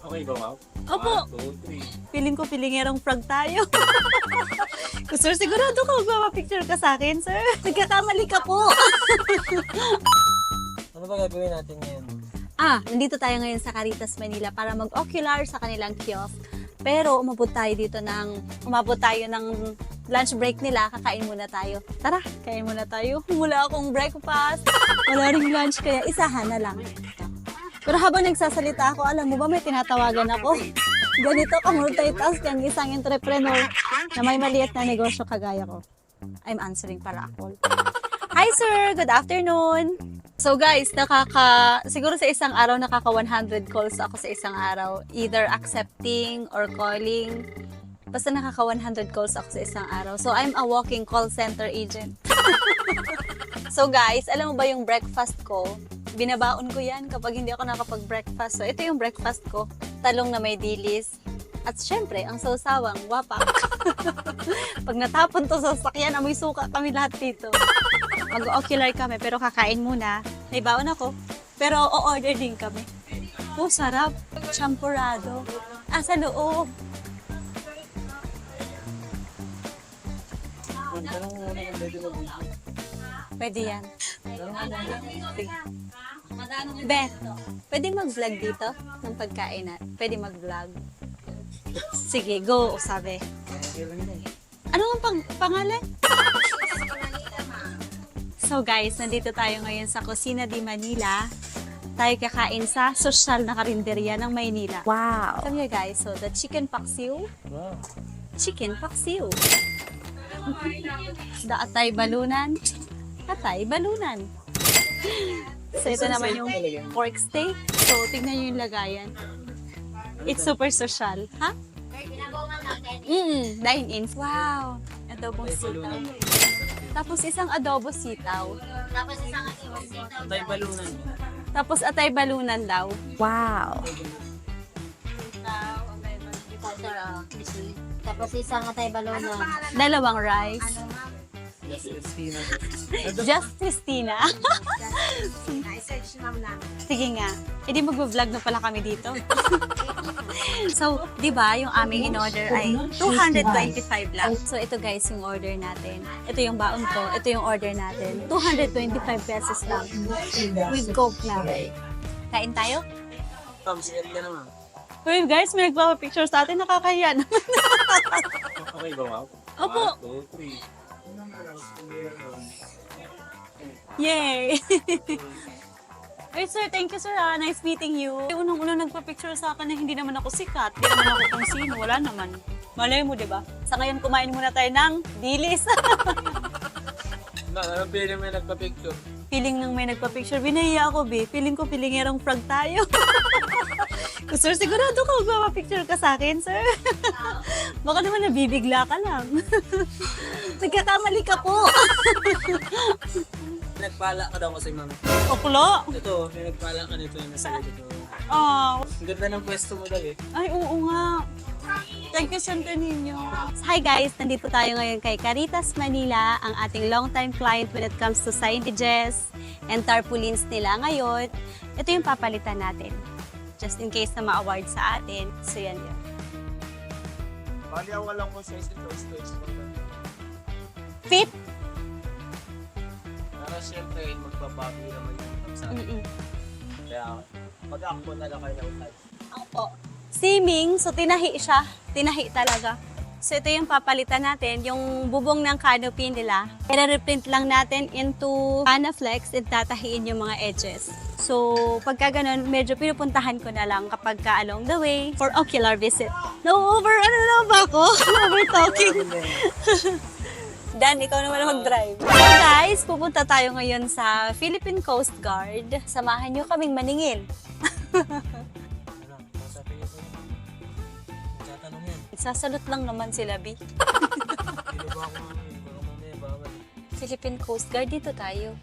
Okay ba, ma'am? Opo. 1, 2, 3. Feeling ko pilingerong frog tayo. Sir, sigurado ka magpapapicture ka sa akin, sir. Nagkakamali ka po. Ano ba gagawin natin ngayon? Nandito tayo ngayon sa Caritas, Manila para mag-ocular sa kanilang kiosk. Pero umabot tayo ng lunch break nila, kakain muna tayo. Tara, kain muna tayo. Wala akong breakfast, wala ring lunch, kaya isahan na lang. Pero habang nagsasalita ako, alam mo ba may tinatawagan ako? Ganito ka-multitask ang isang entrepreneur na may maliit na negosyo kagaya ko. I'm answering para ako. Hi sir, good afternoon. So guys, siguro sa isang araw nakaka 100 calls ako sa isang araw. Either accepting or calling. Basta nakaka 100 calls ako sa isang araw. So I'm a walking call center agent. So guys, alam mo ba yung breakfast ko? Binabaon ko yan kapag hindi ako nakapag-breakfast. So ito yung breakfast ko. Talong na may dilis. At syempre, ang sausawang wapak. Pag natapon to sa sasakyan, amoy suka kami lahat dito. Mag-ocular kami pero kakain muna. May baon ako. Pero o-order din kami. Oh, sarap. Champurado. Sa loob. Tanong muna kung pwede mag-video. Pwede yan. Tanong muna. Sige. Be, pwede mag-vlog dito ng pagkain na? Pwede mag-vlog. Sige, go, sabi. Ano ang pangalan? So guys, nandito tayo ngayon sa Kusina di Manila. Tayo kakain sa sosyal na karinderya ng Maynila. Wow! Come here guys, so the chicken paksiw. Wow. Chicken paksiw. The atay balunan. Atay balunan. So ito naman yung pork steak. So tignan nyo yung lagayan. It's super social. Ha? Dine-in. Wow! Adobong sitaw. Tapos isang adobo sitaw. Tapos atay balunan daw. Wow! Tapos isang atay balunan. Dalawang rice. Just Christina. Sige nga. Di mag-vlog na pala kami dito. So, di ba yung aming in-order ay 225 lang. So, ito guys yung order natin. Ito yung baon ko. Ito yung order natin. 225 pesos lang. With Coke na. Kain tayo? Ma'am, sigat ka naman. Well guys, may nagpapapicture sa atin. Nakakahiya naman. Okay ba, ma'am? Opo. 1, 2, 3. Yay! Hey sir, thank you sir. Nice meeting you. Unang-unang nagpa-picture sa akin na hindi naman ako sikat. Hindi naman ako kung sino. Wala naman. Malay mo, di ba? Sa ngayon, kumain muna tayo ng dilis. Anong pili may nagpa-picture? Feeling nang may nagpa-picture. Binahiya ako, be. Feeling ko pilingerong frog tayo. Sir, sigurado ka magpapapicture ka sa akin, sir. Baka naman nabibigla ka lang. Nagkakamali ka po. Nagpala ka daw kasi ma'am. Oklo. Ito, may nagpala ka dito yung nasa dito. Oh. Ang ganda ng pwesto mo daw eh. Ay, oo nga. Thank you, Santa Nino. Hi guys, nandito tayo ngayon kay Caritas, Manila, ang ating long-time client when it comes to signages and tarpaulins nila ngayon. Ito yung papalitan natin. Just in case na ma-award sa atin. So yan yun. Bali ang walang mo size ito, stage mo. Fit? Pero siyempre, magbabago naman yung sa akin. Kaya, mag-akbo na lang kayo ng type. Ako po. Siming, so tinahi siya. Tinahi talaga. So ito yung papalitan natin, yung bubong ng canopy nila. I-reprint lang natin into Panaflex and tatahiin yung mga edges. So pagka ganun, medyo pinupuntahan ko na lang kapag along the way for ocular visit. Ano na ba ako? Over talking. Dan, ikaw naman mag-drive. So guys, pupunta tayo ngayon sa Philippine Coast Guard. Samahan nyo kaming maningil. Ano, sasabi niyo ko yun. Magtatanong yan. Sasalot lang naman sila, B. Pilo ba ako mamaya? Baka mamaya bawal. Philippine Coast Guard, dito tayo.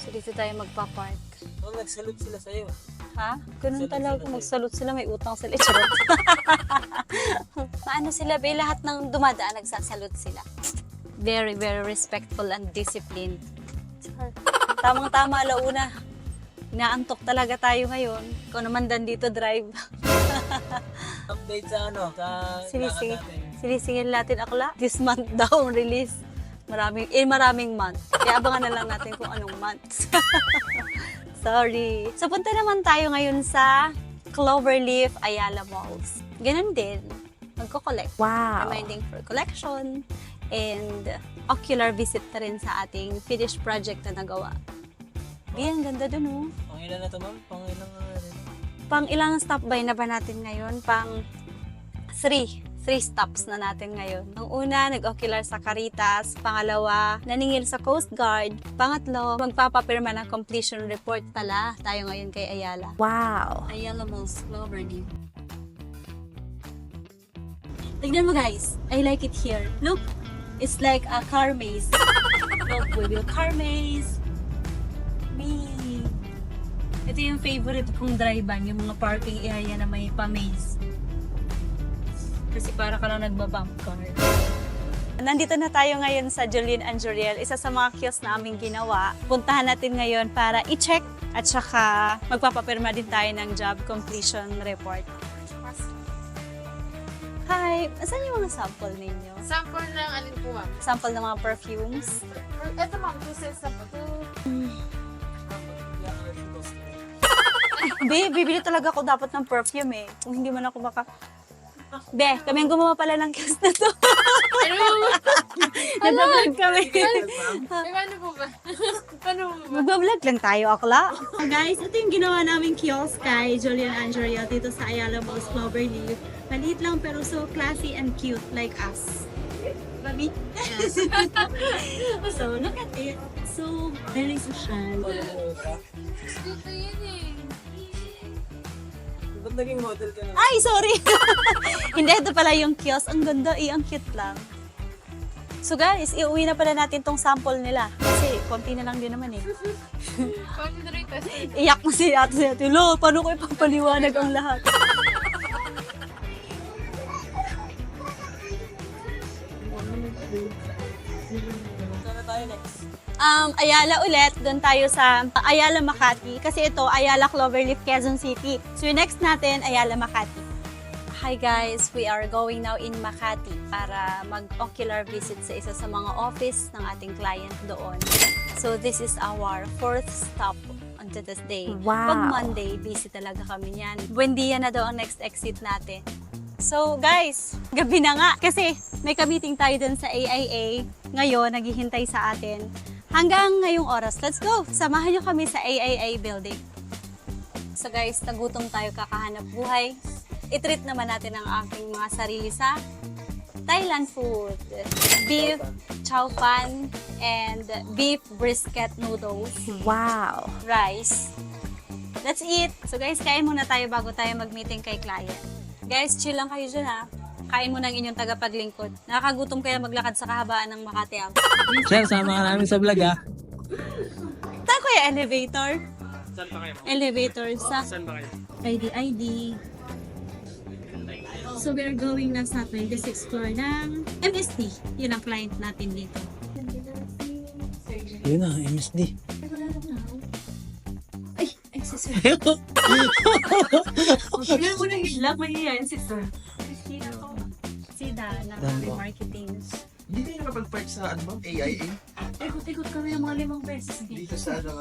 So dito tayo magpa-park. Oh, nagsalute sila sa'yo. Ha? Ganun Salute talaga. sila Magsalot sila, may utang sila. Charot. Maano sila, be? Lahat ng dumadaan, nagsasalute sila. Very, very respectful and disciplined. Tamang-tama, alauna. Inaantok talaga tayo ngayon. Ikaw naman dan dito drive. Update sa ano, sa Sinisingil, lakad natin. sinisingil natin akla. This month daw release. Maraming month. Kaya abangan na lang natin kung anong months. Sorry. So punta naman tayo ngayon sa Cloverleaf Ayala Malls. Ganun din. Magko-collect. Wow. Reminding for collection and ocular visit na rin sa ating finished project na nagawa. Ang ganda dun, oh. Pang ilan na to, ma'am? Pang ilang Pang ilang stop by na ba natin ngayon? Pang 3 stops na natin ngayon. Ang una, nag-ocular sa Caritas. Pangalawa, naningil sa Coast Guard. Pangatlo, magpapapirma ng completion report pala tayo ngayon kay Ayala. Wow. Ayala Malls, Cloverleaf. Tignan mo guys, I like it here. Look, it's like a car maze. Look, we will car maze. Me. Ito yung favorite kong drive-ban, yung mga parking area na may pa-maze. Kasi para ka lang nagbabump car. Nandito na tayo ngayon sa Julian and Juriel, isa sa mga kiosk na aming ginawa. Puntahan natin ngayon para i-check at saka magpapapirma din tayo ng job completion report. Hi! Saan yung mga sample ninyo? Sample ng alin po, ma'am? Sample ng mga perfumes? Ito, ma'am, 2 sets na po. Be, bibili talaga ako dapat ng perfume eh. Kung hindi man ako baka... Be, kami ang gumawa pala ng kiosk na to. Ano mo? Nag-vlog kami. Paano po ba? Paano po ba? Mag-vlog lang tayo, akla. Guys, ito yung ginawa naming kiosk kay Julian Angeria dito sa Ayala Malls, Cloverleaf. Maliit lang pero so classy and cute like us. Mami? Yes. So, look at it. So, very social. Dito yun eh. Ba't naging model ka na? Ay, sorry! Hindi, ito pala yung kiosk. Ang ganda ang cute lang. So guys, iuwi na pala natin tong sample nila. Kasi, konti na lang din naman eh. Paano na rin kasi? Iyak mo si ate. Lo, paano ko ipapaliwanag ang lahat? Saan na tayo next? Ayala ulit, doon tayo sa Ayala Makati. Kasi ito, Ayala Cloverleaf, Quezon City. So yung next natin, Ayala Makati. Hi guys, we are going now in Makati para mag-ocular visit sa isa sa mga office ng ating client doon. So this is our 4th stop on this day. Wow. Pag Monday, busy talaga kami niyan. Buendia na daw ang next exit natin. So guys, gabi na nga kasi may ka-meeting tayo dun sa AIA. Ngayon, naghihintay sa atin. Hanggang ngayong oras, let's go! Samahan nyo kami sa AIA building. So guys, nagutom tayo kakahanap buhay. I-treat naman natin ang aking mga sarili sa Thailand food. Beef chow pan and beef brisket noodles. Wow. Rice. Let's eat! So guys, kain muna tayo bago tayo mag-meeting kay client. Guys, chill lang kayo dyan ha. Kain mo ng inyong tagapaglingkod. Nakakagutom kaya maglakad sa kahabaan ng Makati. Sir, sama ka namin sa vlog ah. Saan ko yung elevator? Saan ba kayo? Elevator sa Saan ba kayo? ID. So we're going na sa 26th floor ng MSD. Yun ang client natin dito. Yun na, MSD. Ay, si sir. Tignan mo na hilang, mahihayin si sir. Si Dana, Dan ba? marketing. Hindi kayo nakapag-park sa ano ba? AIA? Ikot-ikot kami ng mga 5 beses dito. Dito sa ano,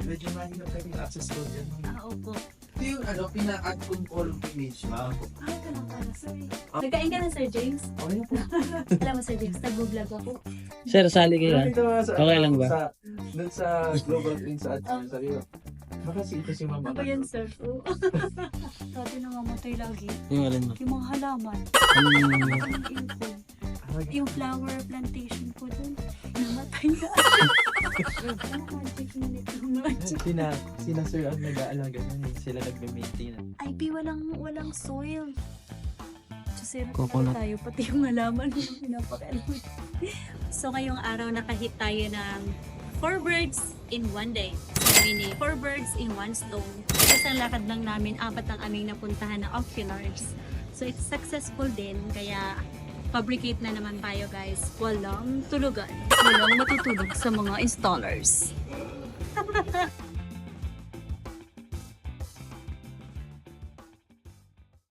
medyo mahirap kayo yung access code yan. Opo. Ito yung ano, pina-add kong column image. Ay, ka lang pala, sir. Nagkain ka na, Sir James? Okay na po. Alam mo, Sir James, nag-vlog ako. Sir, sali kayo ah. Dito nga sa, Okay lang ba? Doon sa Global Print sa ads sa Rio. Baka si Mama. Ano ba yan, sir? Dati nangamatay lagi. Yung alin mo? Yung mga halaman. Ano Yung flower plantation ko dun. Namatay na. Sina Sir ang nag-aalaga nun eh. Sila nagme-maintain. IP, walang soil. Kasi Coconut. tayo, pati yung halaman. Pinapakailan. So ngayong araw nakahit tayo ng 4 birds in 1 day. Meaning, 4 birds in 1 stone. Kasi ang lakad lang namin, 4 ang aming napuntahan na oculars. So it's successful din, kaya fabricate na naman tayo guys. Walang tulugan. Walang matutulog sa mga installers.